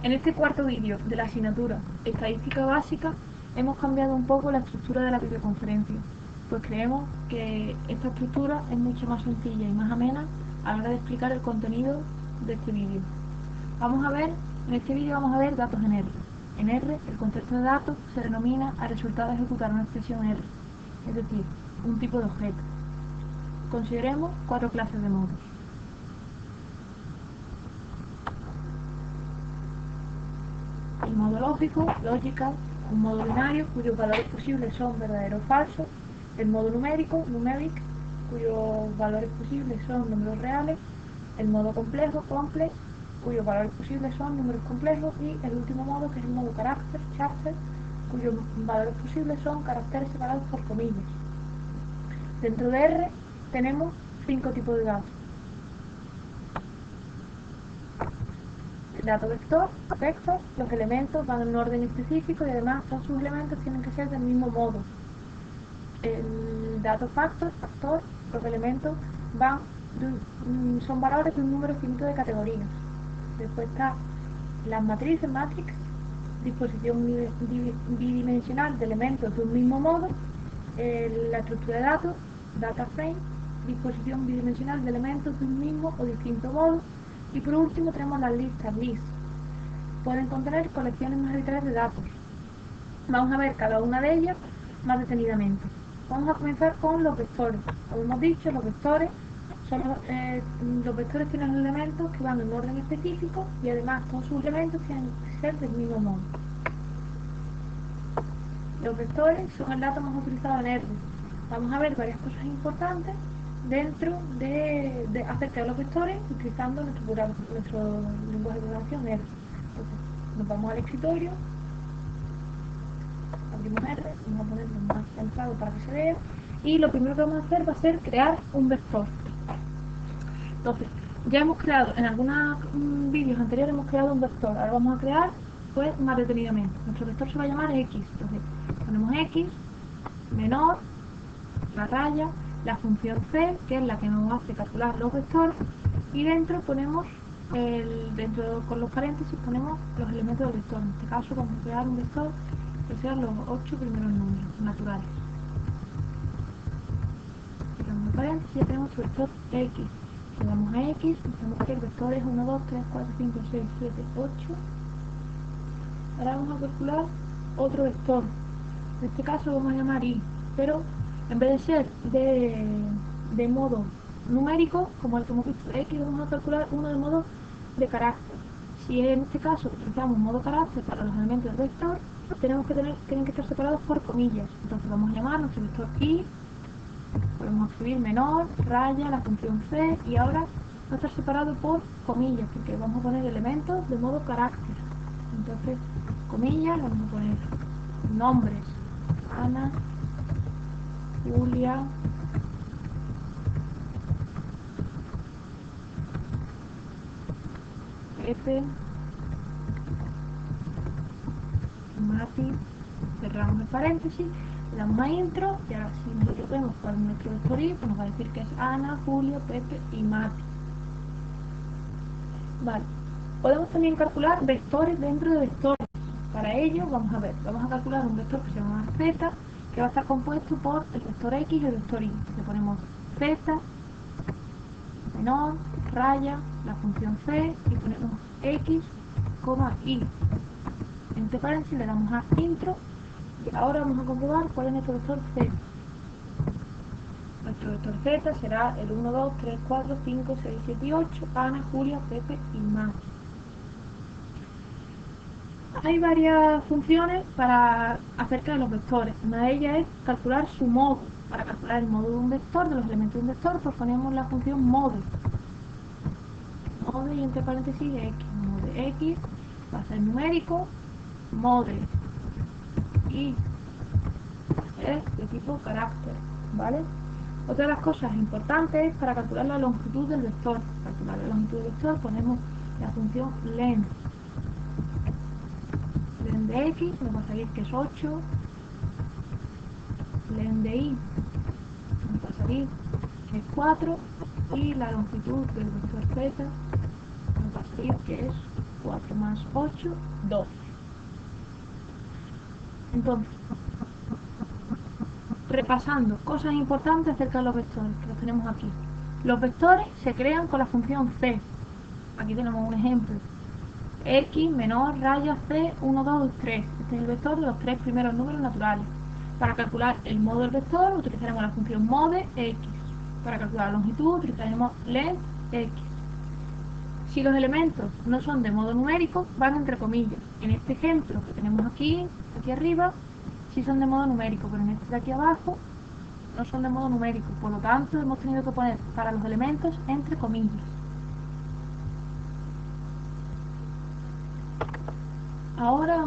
En este cuarto vídeo de la asignatura Estadística Básica hemos cambiado un poco la estructura de la videoconferencia, pues creemos que esta estructura es mucho más sencilla y más amena a la hora de explicar el contenido de este vídeo. En este vídeo vamos a ver datos en R. En R, el concepto de datos se denomina al resultado de ejecutar una expresión R, es decir, un tipo de objeto. Consideremos 4 clases de modos. El modo lógico, logical, un modo binario cuyos valores posibles son verdadero o falso, el modo numérico, numeric, cuyos valores posibles son números reales, el modo complejo, complex, cuyos valores posibles son números complejos, y el último modo, que es el modo carácter, character, cuyos valores posibles son caracteres separados por comillas. Dentro de R tenemos 5 tipos de datos. El dato vector, los elementos van en un orden específico y además todos sus elementos tienen que ser del mismo modo. El dato factor, los elementos son valores de un número finito de categorías. Después está las matrices, matrix, disposición bidimensional de elementos de un mismo modo. La estructura de datos, data frame, disposición bidimensional de elementos de un mismo o distinto modo. Y por último tenemos las listas, lists. Pueden contener colecciones más arbitrarias de datos. Vamos a ver cada una de ellas más detenidamente. Vamos a comenzar con los vectores. Como hemos dicho, los vectores tienen elementos que van en orden específico y además todos sus elementos tienen que ser del mismo modo. Los vectores son el dato más utilizado en R. Vamos a ver varias cosas importantes dentro acerca de los vectores utilizando nuestro lenguaje de programación R. Entonces, nos vamos al escritorio, abrimos R, vamos a ponerlo más centrado para que se vea, y lo primero que vamos a hacer va a ser crear un vector. Entonces, ya hemos creado, en algunos vídeos anteriores hemos creado un vector, ahora vamos a crear pues más detenidamente. Nuestro vector se va a llamar X, entonces ponemos X, menor, la raya, la función C, que es la que nos hace calcular los vectores, y dentro ponemos, con los paréntesis ponemos los elementos del vector. En este caso vamos a crear un vector que sean los 8 primeros números naturales. Cerramos el paréntesis y ya tenemos nuestro vector X. Le damos a X, vemos que el vector es 1, 2, 3, 4, 5, 6, 7, 8. Ahora vamos a calcular otro vector. En este caso vamos a llamar Y, pero en vez de ser de modo numérico, como el que hemos visto X, vamos a calcular uno de modo de carácter. Si en este caso utilizamos modo carácter para los elementos del vector, tienen que estar separados por comillas. Entonces vamos a llamar nuestro vector Y, podemos escribir menor, raya, la función C, y ahora va a estar separado por comillas, porque vamos a poner elementos de modo carácter. Entonces, comillas, vamos a poner nombres, Ana, Julia, Pepe, Mati. Cerramos el paréntesis, le damos a intro y ahora si nosotros vemos cuál es nuestro vector Y, pues nos va a decir que es Ana, Julia, Pepe y Mati. Vale, podemos también calcular vectores dentro de vectores. Para ello vamos a calcular un vector que se llama Z, que va a estar compuesto por el vector X y el vector Y. Le ponemos Z, menor, raya, la función C, y ponemos X, Y. En este paréntesis le damos a intro y ahora vamos a comprobar cuál es nuestro vector Z. Nuestro vector Z será el 1, 2, 3, 4, 5, 6, 7 y 8, Ana, Julia, Pepe y Mati. Hay varias funciones acerca de los vectores. Una de ellas es calcular su modo. Para calcular el modo de un vector, de los elementos de un vector, pues ponemos la función mode. Mode y entre paréntesis X. Mode X va a ser numérico, mode y es de tipo carácter, ¿vale? Otra de las cosas importantes es para calcular la longitud del vector. Para calcular la longitud del vector ponemos la función len. Len de X nos va a salir que es 8, len de Y nos va a salir que es 4, y la longitud del vector Z nos va a salir que es 4 más 8, 12. Entonces, repasando cosas importantes acerca de los vectores, que los tenemos aquí. Los vectores se crean con la función c. Aquí tenemos un ejemplo. X menor raya c, 1, 2, 3. Este es el vector de los tres primeros números naturales. Para calcular el modo del vector utilizaremos la función mode x. Para calcular la longitud utilizaremos length x. Si los elementos no son de modo numérico, van entre comillas. En este ejemplo que tenemos aquí arriba, sí son de modo numérico, pero en este de aquí abajo no son de modo numérico. Por lo tanto, hemos tenido que poner para los elementos entre comillas. Ahora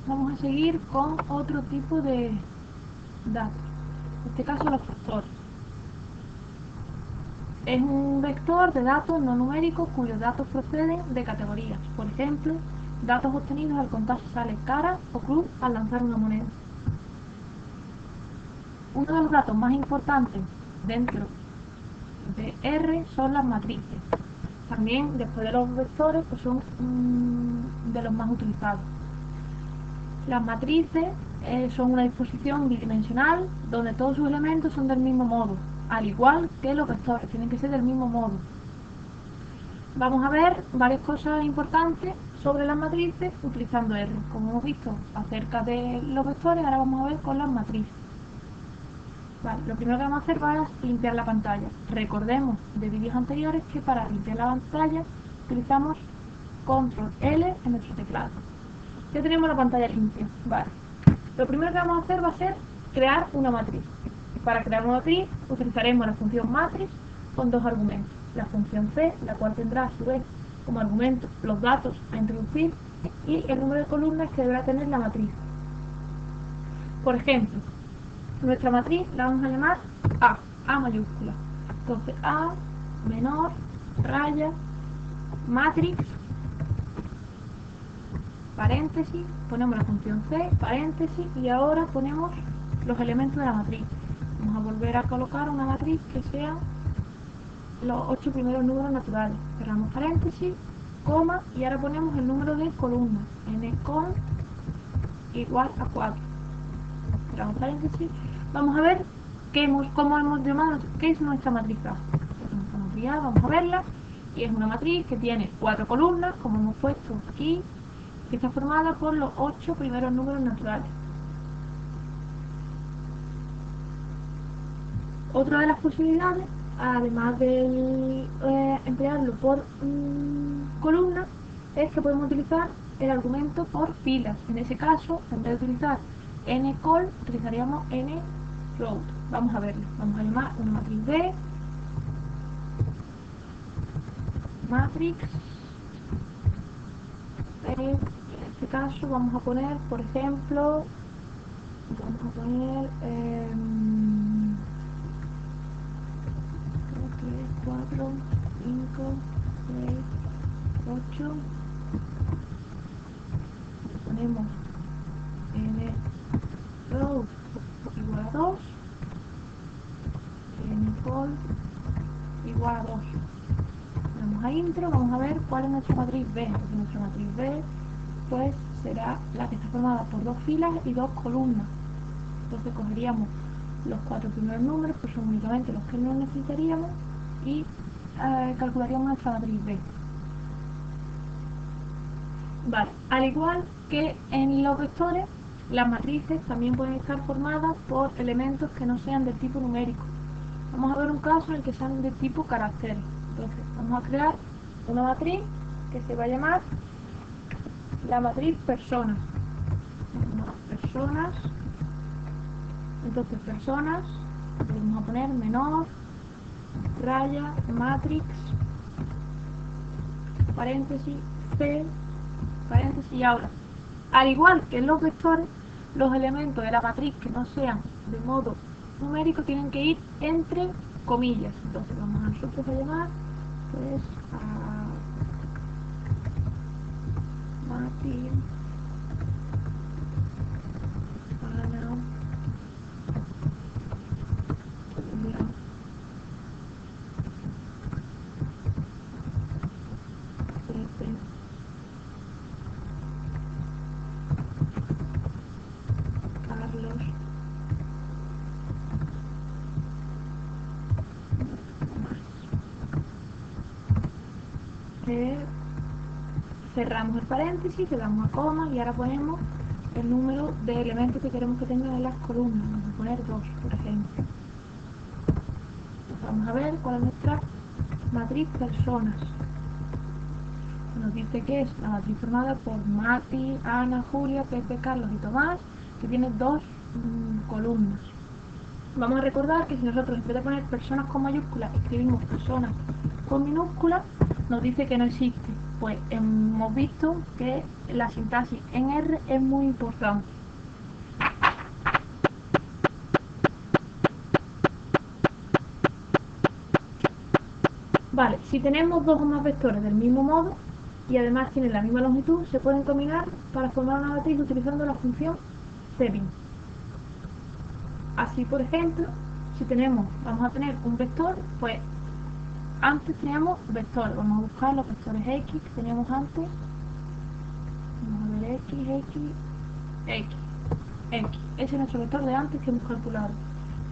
vamos a seguir con otro tipo de datos. En este caso, los factores. Es un vector de datos no numéricos cuyos datos proceden de categorías. Por ejemplo, datos obtenidos al contar si sale cara o cruz al lanzar una moneda. Uno de los datos más importantes dentro de R son las matrices. También, después de los vectores, pues son de los más utilizados. Las matrices son una disposición bidimensional donde todos sus elementos son del mismo modo, al igual que los vectores, tienen que ser del mismo modo. Vamos a ver varias cosas importantes sobre las matrices utilizando R. Como hemos visto acerca de los vectores, ahora vamos a ver con las matrices. Vale, lo primero que vamos a hacer va a limpiar la pantalla. Recordemos de vídeos anteriores que para limpiar la pantalla utilizamos Control L en nuestro teclado. Ya tenemos la pantalla limpia. Vale. Lo primero que vamos a hacer va a ser crear una matriz. Para crear una matriz utilizaremos la función matrix con dos argumentos. La función c, la cual tendrá a su vez como argumento los datos a introducir y el número de columnas que deberá tener la matriz. Por ejemplo, nuestra matriz la vamos a llamar A mayúscula. Entonces A menor raya matrix paréntesis, ponemos la función c, paréntesis, y ahora ponemos los elementos de la matriz. Vamos a volver a colocar una matriz que sea los 8 primeros números naturales. Cerramos paréntesis, coma, y ahora ponemos el número de columnas, n con igual a 4. Cerramos paréntesis. Vamos a ver cómo hemos llamado, qué es nuestra matriz A. Vamos a verla, y es una matriz que tiene 4 columnas, como hemos puesto aquí, que está formada por los 8 primeros números naturales. Otra de las posibilidades, además de emplearlo por columnas, es que podemos utilizar el argumento por filas. En ese caso, en vez de utilizar ncol, utilizaríamos nrow. Vamos a verlo. Vamos a llamar una matriz B, matrix. En este caso vamos a poner, por ejemplo, 3, 4, 5, 6, 8. Ponemos nrow igual a 2, ncol igual a 2. Vamos a intro, vamos a ver cuál es nuestra matriz B. Porque nuestra matriz B pues será la que está formada por 2 filas y 2 columnas. Entonces cogeríamos los 4 primeros números, que son únicamente los que no necesitaríamos, y calcularíamos nuestra matriz B. Vale, al igual que en los vectores, las matrices también pueden estar formadas por elementos que no sean de tipo numérico. Vamos a ver un caso en el que sean de tipo caracteres. Entonces, vamos a crear una matriz que se va a llamar la matriz personas. Personas. Entonces, personas, vamos a poner menor, raya, matrix, paréntesis, c, paréntesis, y ahora, al igual que en los vectores, los elementos de la matriz que no sean de modo numérico tienen que ir entre comillas. Entonces, vamos a nosotros a llamar pues a matriz cerramos el paréntesis, le damos a coma y ahora ponemos el número de elementos que queremos que tengan en las columnas. Vamos a poner 2, por ejemplo. Vamos a ver cuál es nuestra matriz personas. Nos dice que es la matriz formada por Mati, Ana, Julia, Pepe, Carlos y Tomás, que tiene 2 columnas. Vamos a recordar que si nosotros en vez de poner personas con mayúsculas escribimos personas con minúsculas, nos dice que no existe. Pues hemos visto que la sintaxis en R es muy importante. Vale, si tenemos 2 o más vectores del mismo modo y además tienen la misma longitud, se pueden combinar para formar una matriz utilizando la función cbin. Así, por ejemplo, si vamos a tener un vector, pues antes teníamos vectores. Vamos a buscar los vectores x que teníamos antes. Vamos a ver x. Ese es nuestro vector de antes que hemos calculado.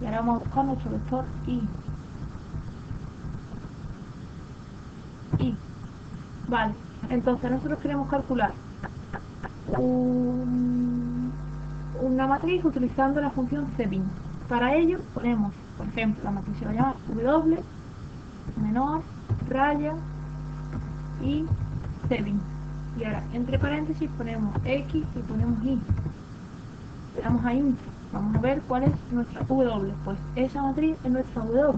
Y ahora vamos a buscar nuestro vector y. Vale, entonces nosotros queremos calcular una matriz utilizando la función cbin. Para ello ponemos, por ejemplo, la matriz se va a llamar w menor raya y cbin. Y ahora entre paréntesis ponemos x y ponemos y. Le damos a intro. Vamos a ver cuál es nuestra w. Pues esa matriz es nuestra w.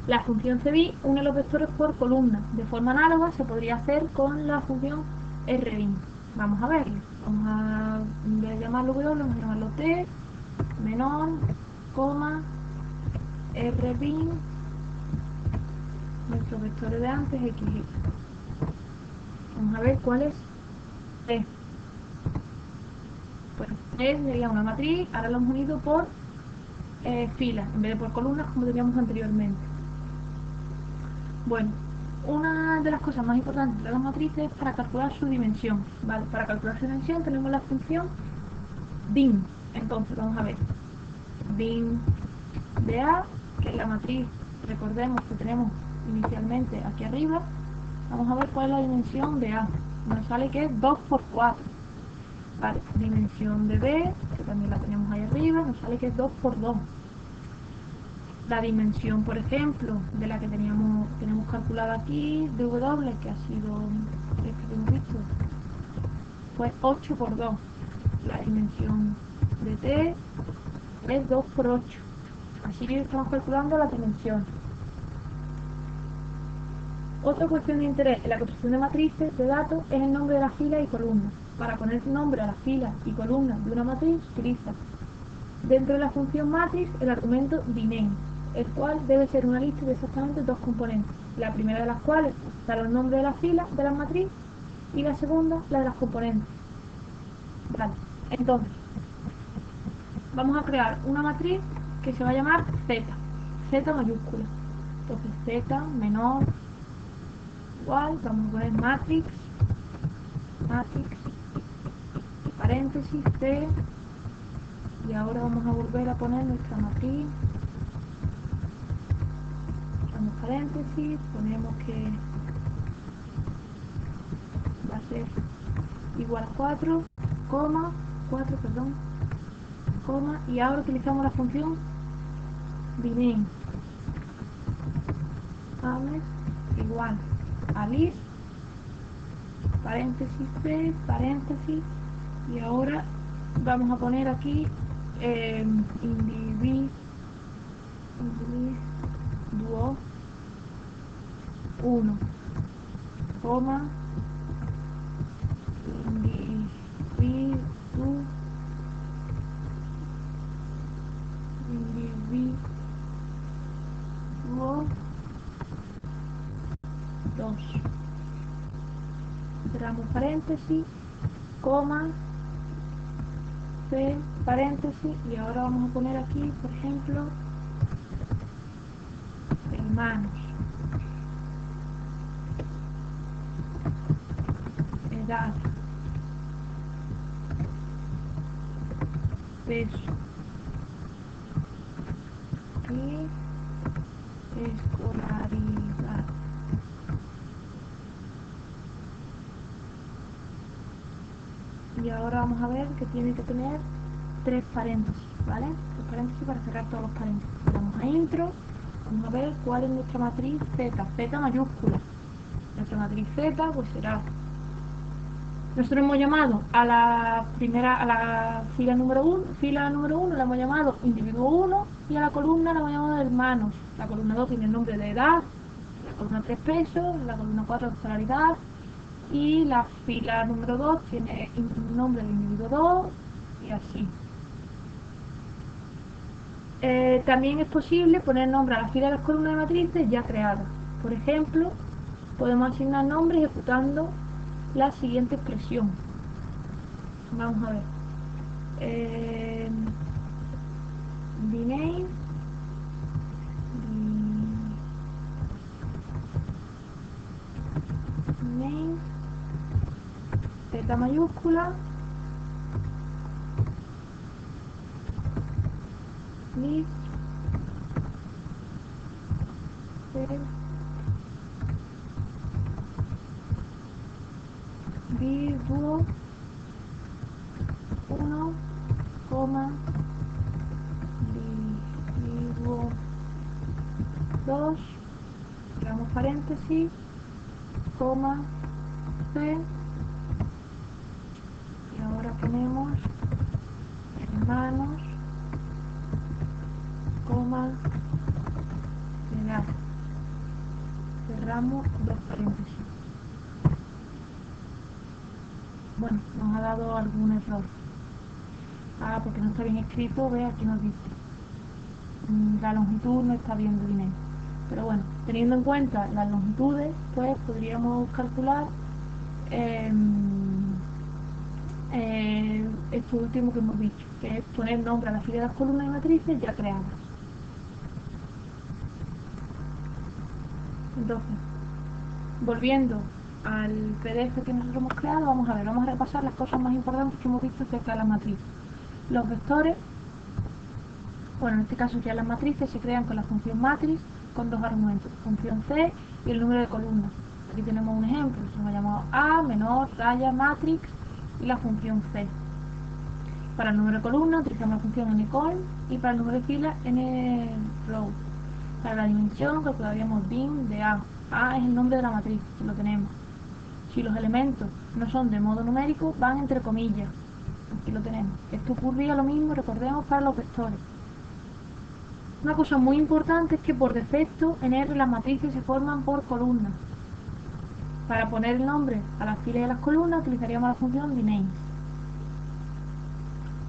La función cbin une los vectores por columna. De forma análoga se podría hacer con la función rbin. Vamos a verlo. Vamos a, en vez de llamarlo w, vamos a llamarlo t menor, coma, rbin, nuestros vectores de antes, x. Vamos a ver cuál es t. Pues t sería una matriz, ahora lo hemos unido por filas, en vez de por columnas como teníamos anteriormente. Bueno, una de las cosas más importantes de las matrices es para calcular su dimensión. ¿Vale? Para calcular su dimensión tenemos la función din. Entonces vamos a ver din de A, que es la matriz, recordemos que tenemos inicialmente aquí arriba. Vamos a ver cuál es la dimensión de A. Nos sale que es 2 por 4. Vale, dimensión de B, que también la tenemos ahí arriba, nos sale que es 2 por 2. La dimensión, por ejemplo, de la que tenemos calculada aquí, de W, que ha sido, que hemos visto, pues 8 por 2. La dimensión de T es 2 por 8. Así que estamos calculando la dimensión. Otra cuestión de interés en la construcción de matrices de datos es el nombre de las filas y columnas. Para poner nombre a las filas y columnas de una matriz, utiliza dentro de la función matrix el argumento dimen, el cual debe ser una lista de exactamente 2 componentes, la primera de las cuales da los nombres de las filas de la matriz y la segunda la de las componentes. Vale, entonces vamos a crear una matriz que se va a llamar Z mayúscula. Entonces Z menor igual, vamos a poner matrix, paréntesis C, y ahora vamos a volver a poner nuestra matriz. Cerramos paréntesis, ponemos que va a ser igual a 4, coma, y ahora utilizamos la función dimen, igual a list, paréntesis C, paréntesis, y ahora vamos a poner aquí individuo 1, coma, individuo 2. Cerramos paréntesis, coma, C, paréntesis, y ahora vamos a poner aquí, por ejemplo, hermanos, edad, peso y escolaridad. Y ahora vamos a ver que tiene que tener 3 paréntesis, ¿vale? 3 paréntesis para cerrar todos los paréntesis. Vamos a intro, vamos a ver cuál es nuestra matriz Z, Z mayúscula. Nuestra matriz Z pues será, nosotros hemos llamado a la fila número 1 la hemos llamado individuo 1 y a la columna la hemos llamado hermanos. La columna 2 tiene el nombre de edad, la columna 3 pesos, la columna 4 escolaridad y la fila número 2 tiene el nombre del individuo 2 y así. También es posible poner nombre a la fila de las columnas de matrices ya creadas. Por ejemplo, podemos asignar nombre ejecutando la siguiente expresión. Vamos a ver. The name Z mayúscula list individuo 1, individuo 2, creamos paréntesis, coma, C, y ahora ponemos hermanos, coma, edad. Cerramos 2 paréntesis. Bueno, nos ha dado algún error. Porque no está bien escrito, ve, aquí nos dice. La longitud no está bien de dinero. Pero bueno, teniendo en cuenta las longitudes, pues podríamos calcular esto último que hemos dicho, que es poner nombre a la fila de las columnas y matrices ya creadas. Entonces, volviendo al PDF que nosotros hemos creado, vamos a repasar las cosas más importantes que hemos visto acerca de las matrices. Los vectores, bueno, en este caso ya las matrices se crean con la función matrix con 2 argumentos, función C y el número de columnas. Aquí tenemos un ejemplo, se llama llamado A, menor, raya, matrix y la función C. Para el número de columnas utilizamos la función ncol y para el número de filas nrow. Para la dimensión calcularíamos bin de A. A es el nombre de la matriz, que lo tenemos. Si los elementos no son de modo numérico, van entre comillas. Aquí lo tenemos. Esto ocurría lo mismo, recordemos, para los vectores. Una cosa muy importante es que por defecto en R las matrices se forman por columnas. Para poner el nombre a las filas y a las columnas utilizaríamos la función dNames.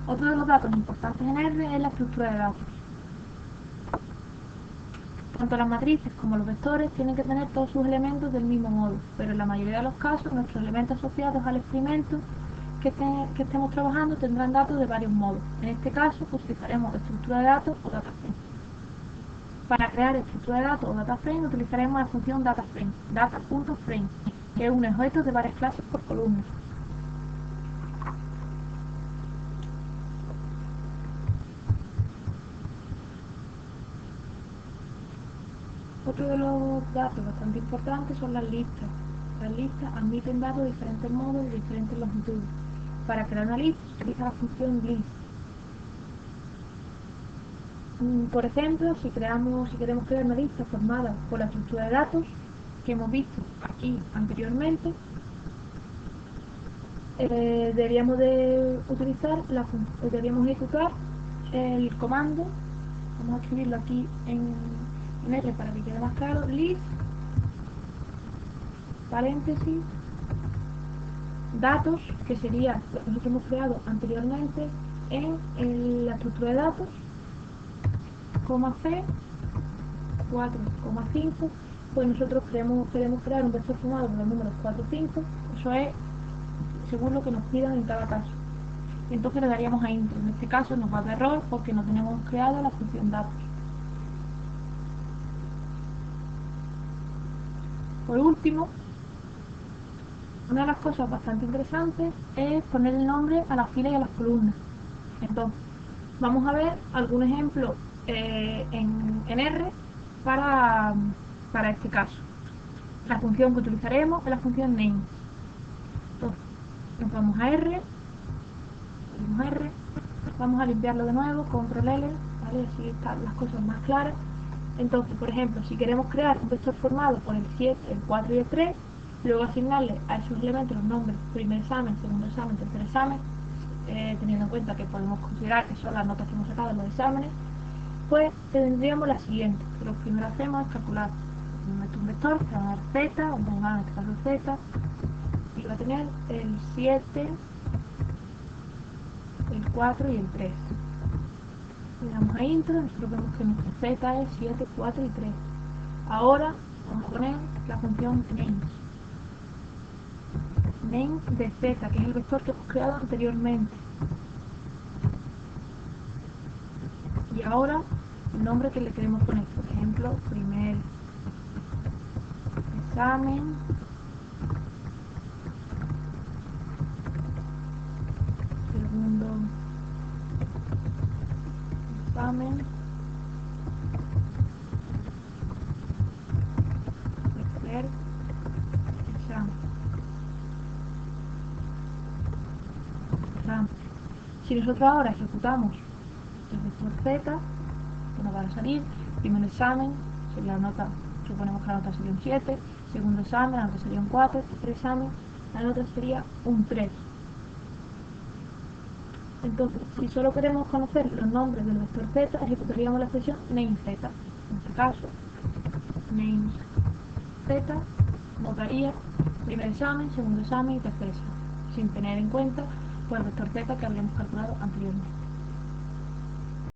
Otro de los datos importantes en R es la estructura de datos. Tanto las matrices como los vectores tienen que tener todos sus elementos del mismo modo, pero en la mayoría de los casos nuestros elementos asociados al experimento que estemos trabajando tendrán datos de varios modos. En este caso utilizaremos estructura de datos o data frame. Para crear estructura de datos o data frame utilizaremos la función dataframe, data.frame, que es un objeto de varias clases por columna. Otro de los datos bastante importantes son las listas. Las listas admiten datos de diferentes modos y de diferentes longitudes. Para crear una lista se utiliza la función list. Por ejemplo, si queremos crear una lista formada por la estructura de datos que hemos visto aquí anteriormente, deberíamos ejecutar el comando. Vamos a escribirlo aquí en R para que quede más claro, list, paréntesis, datos, que sería lo que nosotros hemos creado anteriormente en la estructura de datos, coma C, 4,5, pues nosotros queremos crear un vector formado por los números 4 y 5, eso es según lo que nos pidan en cada caso. Y entonces le daríamos a intro. En este caso nos va a dar error porque no tenemos creado la función datos. Por último, una de las cosas bastante interesantes es poner el nombre a las filas y a las columnas. Entonces, vamos a ver algún ejemplo en R para este caso. La función que utilizaremos es la función name. Entonces, nos vamos a R, Ponemos R, vamos a limpiarlo de nuevo, control L, ¿vale? Así están las cosas más claras. Entonces, por ejemplo, si queremos crear un vector formado por el 7, el 4 y el 3, luego asignarle a esos elementos los nombres primer examen, segundo examen, tercer examen, teniendo en cuenta que podemos considerar que son las notas que hemos sacado en los exámenes, pues tendríamos la siguiente. Lo que primero hacemos es calcular un vector que va a dar z, o en este caso z, y va a tener el 7, el 4 y el 3. Le damos a intro, nosotros vemos que nuestra z es 7, 4 y 3. Ahora vamos a poner la función main de z, que es el vector que hemos creado anteriormente. Y ahora el nombre que le queremos poner, por ejemplo, primer examen, segundo examen, tercer examen. Si nosotros ahora ejecutamos el vector z, que nos va a salir, primer examen, sería la nota, suponemos que la nota sería un 7, segundo examen, la nota sería un 4, tercer examen, la nota sería un 3. Entonces, si solo queremos conocer los nombres del vector z, ejecutaríamos la expresión main z. En este caso, main z nos daría primer examen, segundo examen y tercer examen, sin tener en cuenta pues, el vector z que habíamos calculado anteriormente.